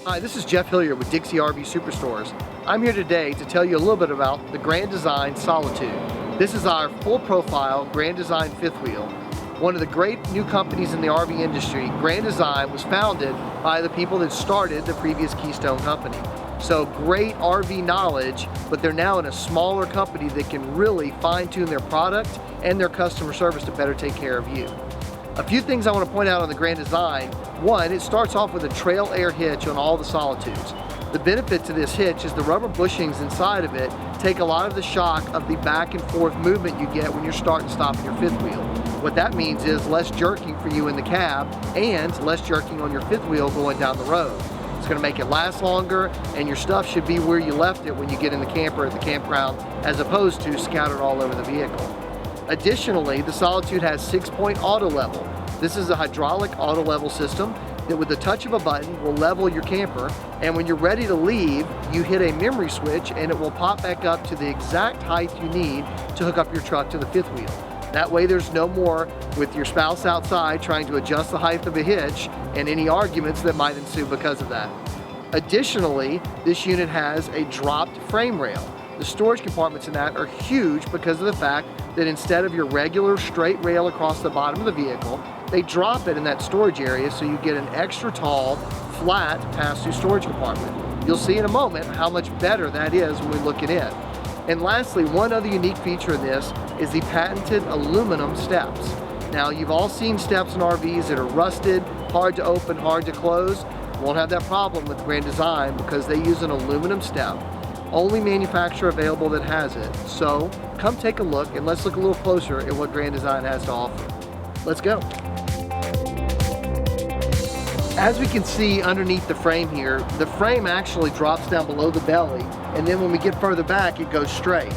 Hi, this is Jeff Hilliard with Dixie RV Superstores. I'm here today to tell you a little bit about the Grand Design Solitude. This is our full profile Grand Design fifth wheel. One of the great new companies in the RV industry. Grand Design was founded by the people that started the previous Keystone company. So great RV knowledge, but they're now in a smaller company that can really fine-tune their product and their customer service to better take care of you. A few things I want to point out on the Grand Design. One, it starts off with a trail air hitch on all the Solitudes. The benefit to this hitch is the rubber bushings inside of it take a lot of the shock of the back and forth movement you get when you're starting and stopping your fifth wheel. What that means is less jerking for you in the cab and less jerking on your fifth wheel going down the road. It's going to make it last longer, and your stuff should be where you left it when you get in the camper at the campground, as opposed to scattered all over the vehicle. Additionally, the Solitude has 6-point auto level. This is a hydraulic auto level system that with the touch of a button will level your camper, and when you're ready to leave, you hit a memory switch and it will pop back up to the exact height you need to hook up your truck to the fifth wheel. That way there's no more with your spouse outside trying to adjust the height of a hitch and any arguments that might ensue because of that. Additionally, this unit has a dropped frame rail. The storage compartments in that are huge because of the fact that instead of your regular straight rail across the bottom of the vehicle, they drop it in that storage area so you get an extra tall, flat pass-through storage compartment. You'll see in a moment how much better that is when we look it in. And lastly, one other unique feature in this is the patented aluminum steps. Now, you've all seen steps in RVs that are rusted, hard to open, hard to close. You won't have that problem with Grand Design because they use an aluminum step. Only manufacturer available that has it. So come take a look and let's look a little closer at what Grand Design has to offer. Let's go. As we can see underneath the frame here, the frame actually drops down below the belly, and then when we get further back, it goes straight.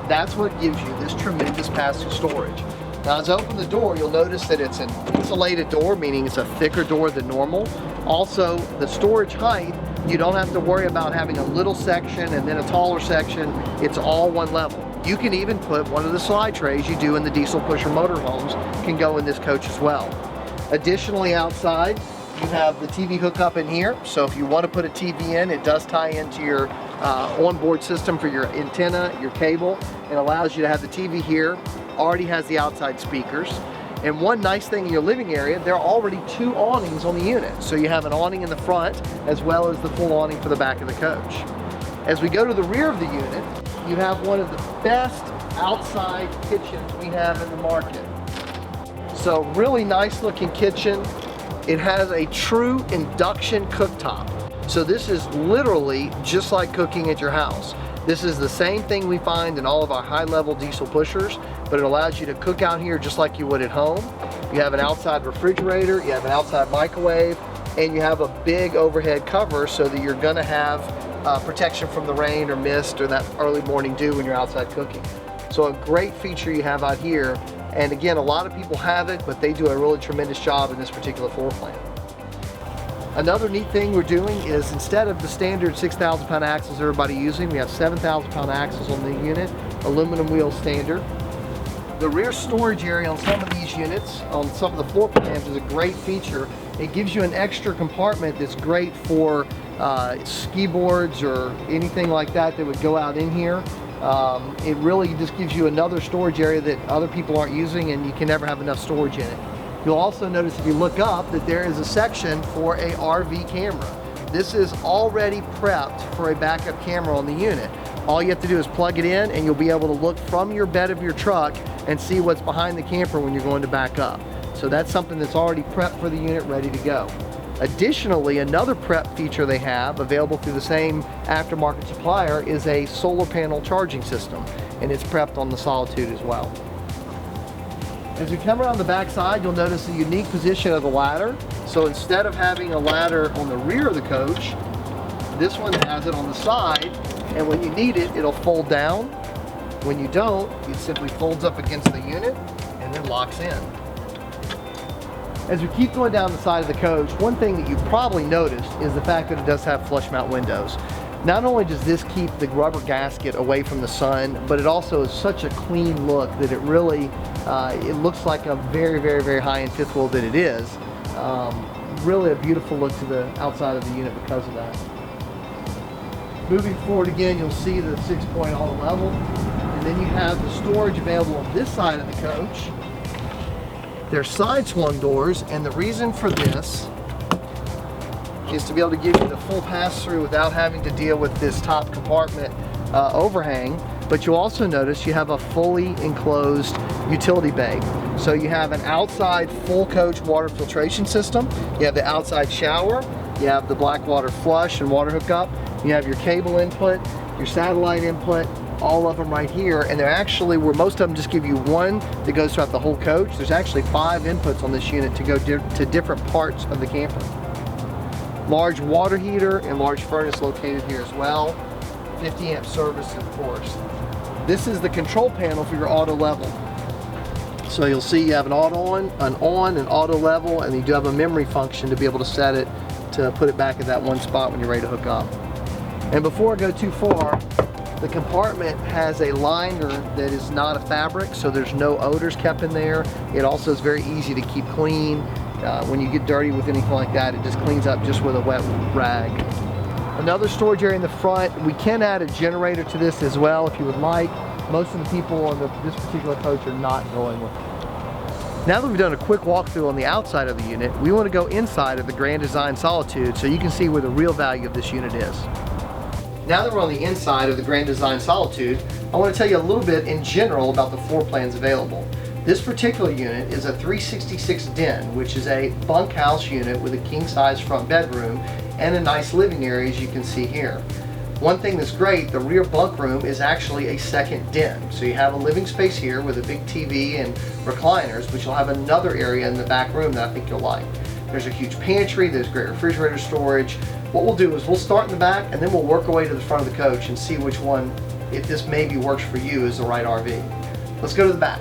That's what gives you this tremendous pass-through storage. Now, as I open the door, you'll notice that it's an insulated door, meaning it's a thicker door than normal. Also, the storage height, you don't have to worry about having a little section and then a taller section. It's all one level. You can even put one of the slide trays you do in the diesel pusher motorhomes can go in this coach as well. Additionally, outside, you have the TV hookup in here. So if you want to put a TV in, it does tie into your onboard system for your antenna, your cable. It allows you to have the TV here. Already has the outside speakers. And one nice thing in your living area, there are already 2 awnings on the unit. So you have an awning in the front as well as the full awning for the back of the coach. As we go to the rear of the unit, you have one of the best outside kitchens we have in the market. So really nice looking kitchen. It has a true induction cooktop. So this is literally just like cooking at your house. This is the same thing we find in all of our high-level diesel pushers, but it allows you to cook out here just like you would at home. You have an outside refrigerator, you have an outside microwave, and you have a big overhead cover so that you're gonna have protection from the rain or mist or that early morning dew when you're outside cooking. So a great feature you have out here. And again, a lot of people have it, but they do a really tremendous job in this particular floor plan. Another neat thing we're doing is instead of the standard 6,000 pound axles everybody using, we have 7,000 pound axles on the unit, aluminum wheel standard. The rear storage area on some of these units, on some of the floor plans, is a great feature. It gives you an extra compartment that's great for ski boards or anything like that that would go out in here. It really just gives you another storage area that other people aren't using, and you can never have enough storage in it. You'll also notice if you look up that there is a section for a RV camera. This is already prepped for a backup camera on the unit. All you have to do is plug it in and you'll be able to look from your bed of your truck and see what's behind the camper when you're going to back up. So that's something that's already prepped for the unit, ready to go. Additionally, another prep feature they have available through the same aftermarket supplier is a solar panel charging system, and it's prepped on the Solitude as well. As we come around the back side, you'll notice the unique position of the ladder. So instead of having a ladder on the rear of the coach, this one has it on the side, and when you need it, it'll fold down. When you don't, it simply folds up against the unit and then locks in. As we keep going down the side of the coach, one thing that you've probably noticed is the fact that it does have flush mount windows. Not only does this keep the rubber gasket away from the sun, but it also is such a clean look that it really, it looks like a very, very, very high-end fifth wheel that it is. really a beautiful look to the outside of the unit because of that. Moving forward again, you'll see the 6-point auto level, and then you have the storage available on this side of the coach. They're side swung doors, and the reason for this is to be able to give you the full pass through without having to deal with this top compartment overhang. But you'll also notice you have a fully enclosed utility bay. So you have an outside full coach water filtration system, you have the outside shower, you have the black water flush and water hookup, you have your cable input, your satellite input, all of them right here. And they're actually, where most of them just give you one that goes throughout the whole coach, there's actually 5 inputs on this unit to go to different parts of the camper. Large water heater and large furnace located here as well. 50 amp service, of course. This is the control panel for your auto level. So you'll see you have an on, an auto level, and you do have a memory function to be able to set it to put it back at that one spot when you're ready to hook up. And before I go too far, the compartment has a liner that is not a fabric, so there's no odors kept in there. It also is very easy to keep clean. When you get dirty with anything like that, it just cleans up just with a wet rag. Another storage area in the front. We can add a generator to this as well if you would like. Most of the people on this particular coach are not going with it. Now that we've done a quick walkthrough on the outside of the unit, we want to go inside of the Grand Design Solitude so you can see where the real value of this unit is. Now that we're on the inside of the Grand Design Solitude, I want to tell you a little bit in general about the floor plans available. This particular unit is a 366 den, which is a bunkhouse unit with a king-size front bedroom and a nice living area, as you can see here. One thing that's great, the rear bunk room is actually a second den. So you have a living space here with a big TV and recliners, but you'll have another area in the back room that I think you'll like. There's a huge pantry, there's great refrigerator storage. What we'll do is we'll start in the back and then we'll work our way to the front of the coach and see which one, if this maybe works for you, is the right RV. Let's go to the back.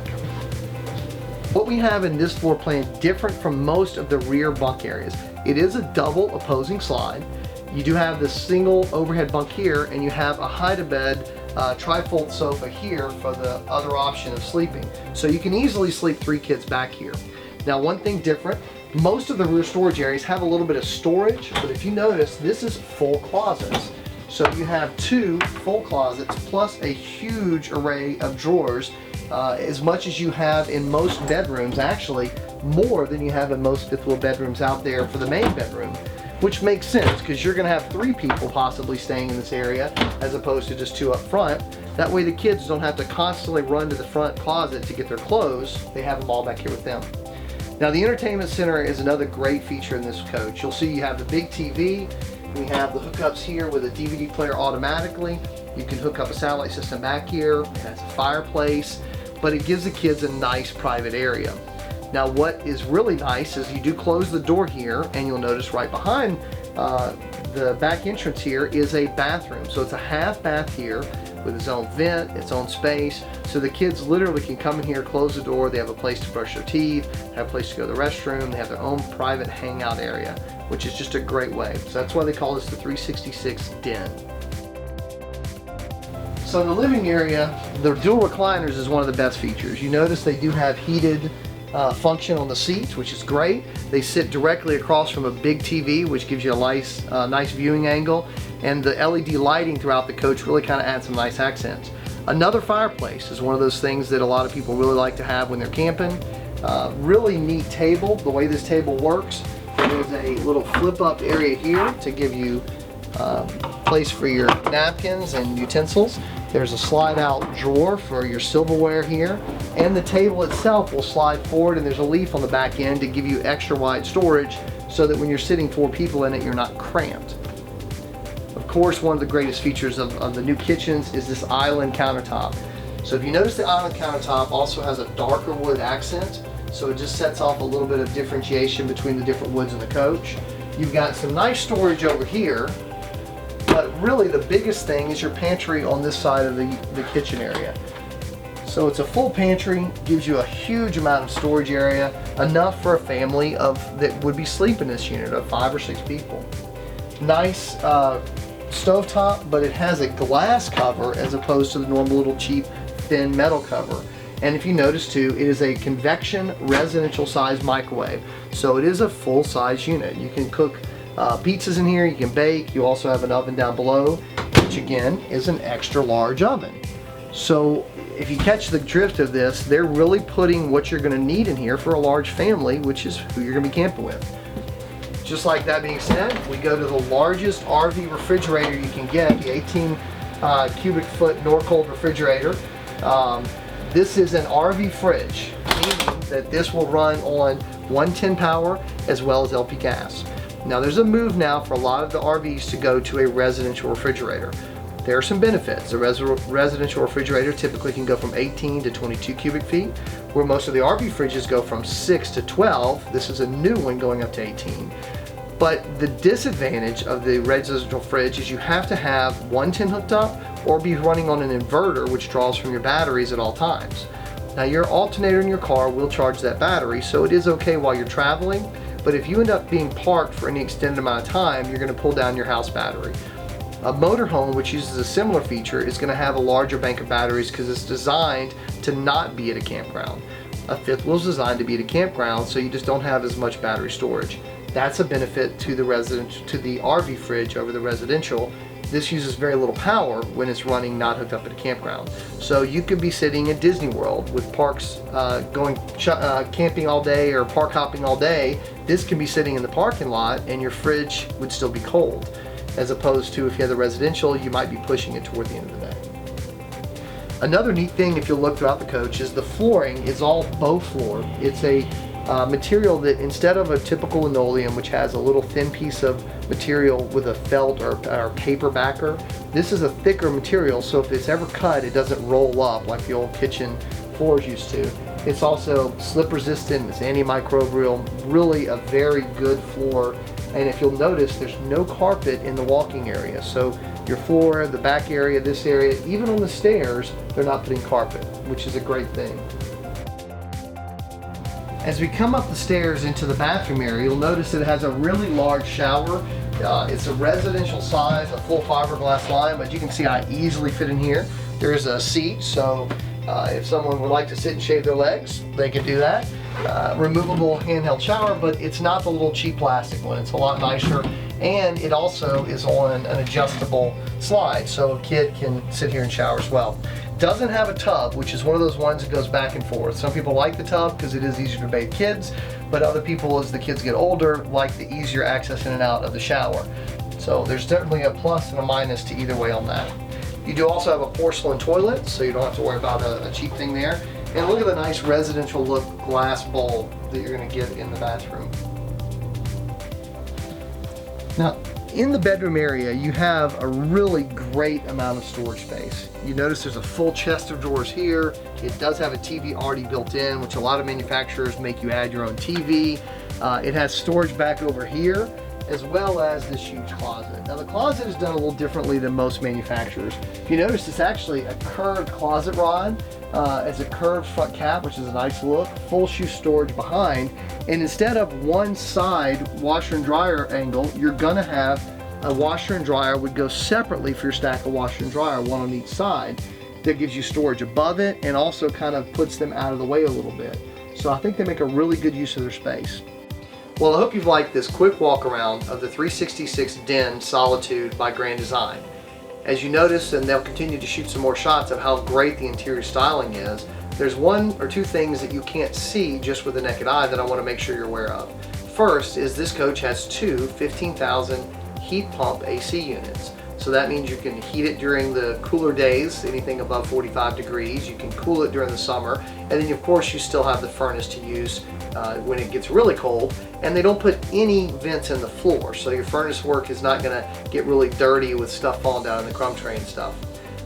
What we have in this floor plan different from most of the rear bunk areas. It is a double opposing slide. You do have the single overhead bunk here, and you have a hide-a-bed trifold sofa here for the other option of sleeping. So you can easily sleep 3 kids back here. Now, one thing different, most of the rear storage areas have a little bit of storage, but if you notice, this is full closets. So you have 2 full closets plus a huge array of drawers, as much as you have in most bedrooms, actually more than you have in most fifth wheel bedrooms out there for the main bedroom. Which makes sense because you're going to have 3 people possibly staying in this area as opposed to just 2 up front. That way the kids don't have to constantly run to the front closet to get their clothes. They have them all back here with them. Now the entertainment center is another great feature in this coach. You'll see you have the big TV. We have the hookups here with a DVD player automatically. You can hook up a satellite system back here. It has a fireplace, but it gives the kids a nice private area. Now what is really nice is you do close the door here, and you'll notice right behind the back entrance here is a bathroom. So it's a half bath here with its own vent, its own space. So the kids literally can come in here, close the door, they have a place to brush their teeth, have a place to go to the restroom, they have their own private hangout area, which is just a great way. So that's why they call this the 366 den. So in the living area, the dual recliners is one of the best features. You notice they do have heated function on the seats, which is great. They sit directly across from a big TV, which gives you a nice viewing angle, and the LED lighting throughout the coach really kind of adds some nice accents. Another fireplace is one of those things that a lot of people really like to have when they're camping. Really neat table. The way this table works, there's a little flip up area here to give you place for your napkins and utensils. There's a slide out drawer for your silverware here, and the table itself will slide forward, and there's a leaf on the back end to give you extra wide storage so that when you're sitting 4 people in it, you're not cramped. Of course, one of the greatest features of the new kitchens is this island countertop. So if you notice, the island countertop also has a darker wood accent, so it just sets off a little bit of differentiation between the different woods in the coach. You've got some nice storage over here, but really the biggest thing is your pantry on this side of the kitchen area. So it's a full pantry, gives you a huge amount of storage area, enough for a family that would be sleeping in this unit of 5 or 6 people. Nice stovetop, but it has a glass cover as opposed to the normal little cheap thin metal cover. And if you notice too, it is a convection residential size microwave. So it is a full size unit. You can cook pizzas in here, you can bake. You also have an oven down below, which again is an extra large oven. So if you catch the drift of this, they're really putting what you're gonna need in here for a large family, which is who you're gonna be camping with. Just like that being said, we go to the largest RV refrigerator you can get, the 18 cubic foot Norcold refrigerator. This is an RV fridge, meaning that this will run on 110 power as well as LP gas. Now there's a move now for a lot of the RVs to go to a residential refrigerator. There are some benefits. The residential refrigerator typically can go from 18 to 22 cubic feet, where most of the RV fridges go from 6 to 12. This is a new one going up to 18. But the disadvantage of the residential fridge is you have to have 110 hooked up or be running on an inverter which draws from your batteries at all times. Now your alternator in your car will charge that battery, so it is okay while you're traveling, but if you end up being parked for any extended amount of time, you're going to pull down your house battery. A motorhome, which uses a similar feature, is going to have a larger bank of batteries because it's designed to not be at a campground. A fifth wheel is designed to be at a campground, so you just don't have as much battery storage. That's a benefit to the RV fridge over the residential. This uses very little power when it's running not hooked up at a campground. So you could be sitting at Disney World with parks going camping all day or park hopping all day. This can be sitting in the parking lot and your fridge would still be cold. As opposed to if you have the residential, you might be pushing it toward the end of the day. Another neat thing, if you look throughout the coach, is the flooring is all bow floor. It's a material that instead of a typical linoleum, which has a little thin piece of material with a felt or paper backer, this is a thicker material, so if it's ever cut, it doesn't roll up like the old kitchen floors used to. It's also slip resistant, it's antimicrobial, really a very good floor. And if you'll notice, there's no carpet in the walking area. So your floor, the back area, this area, even on the stairs, they're not putting carpet, which is a great thing. As we come up the stairs into the bathroom area, you'll notice it has a really large shower. It's a residential size, a full fiberglass line, but you can see I easily fit in here. There's a seat, so if someone would like to sit and shave their legs, they can do that. Removable handheld shower, but it's not the little cheap plastic one. It's a lot nicer, and it also is on an adjustable slide, so a kid can sit here and shower as well. Doesn't have a tub, which is one of those ones that goes back and forth. Some people like the tub because it is easier to bathe kids, but other people, as the kids get older, like the easier access in and out of the shower. So there's definitely a plus and a minus to either way on that. You do also have a porcelain toilet, so you don't have to worry about a cheap thing there. And look at the nice residential look glass bowl that you're going to get in the bathroom. Now, in the bedroom area, you have a really great amount of storage space. You notice there's a full chest of drawers here. It does have a TV already built in, which a lot of manufacturers make you add your own TV. It has storage back over here, as well as this huge closet. Now the closet is done a little differently than most manufacturers. If you notice, it's actually a curved closet rod. It's a curved front cap, which is a nice look, full shoe storage behind, and instead of one side washer and dryer angle, you're gonna have a washer and dryer would go separately for your stack of washer and dryer, one on each side. That gives you storage above it and also kind of puts them out of the way a little bit. So I think they make a really good use of their space. Well, I hope you've liked this quick walk around of the 366 Den Solitude by Grand Design. As you notice, and they'll continue to shoot some more shots of how great the interior styling is, there's one or two things that you can't see just with the naked eye that I want to make sure you're aware of. First is this coach has two 15,000 heat pump AC units. So that means you can heat it during the cooler days, anything above 45 degrees. You can cool it during the summer. And then of course you still have the furnace to use when it gets really cold. And they don't put any vents in the floor. So your furnace work is not gonna get really dirty with stuff falling down in the crumb tray and stuff.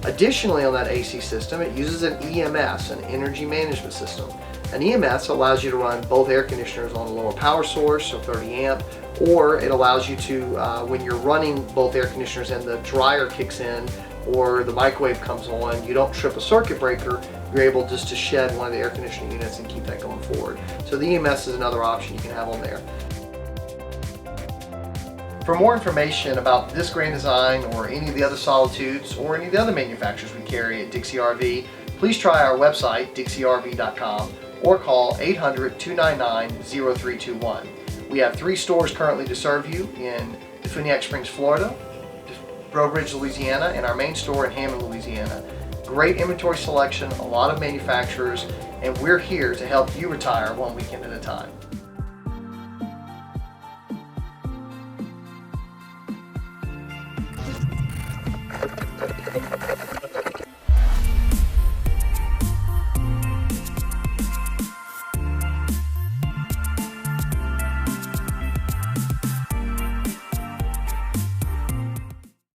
Additionally, on that AC system, it uses an EMS, an energy management system. An EMS allows you to run both air conditioners on a lower power source, so 30 amp, or it allows you to, when you're running both air conditioners and the dryer kicks in or the microwave comes on, you don't trip a circuit breaker, you're able just to shed one of the air conditioning units and keep that going forward. So the EMS is another option you can have on there. For more information about this Grand Design or any of the other Solitudes or any of the other manufacturers we carry at Dixie RV, please try our website, dixierv.com, or call 800-299-0321. We have 3 stores currently to serve you in Defuniak Springs, Florida, Breaux Bridge, Louisiana, and our main store in Hammond, Louisiana. Great inventory selection, a lot of manufacturers, and we're here to help you retire one weekend at a time.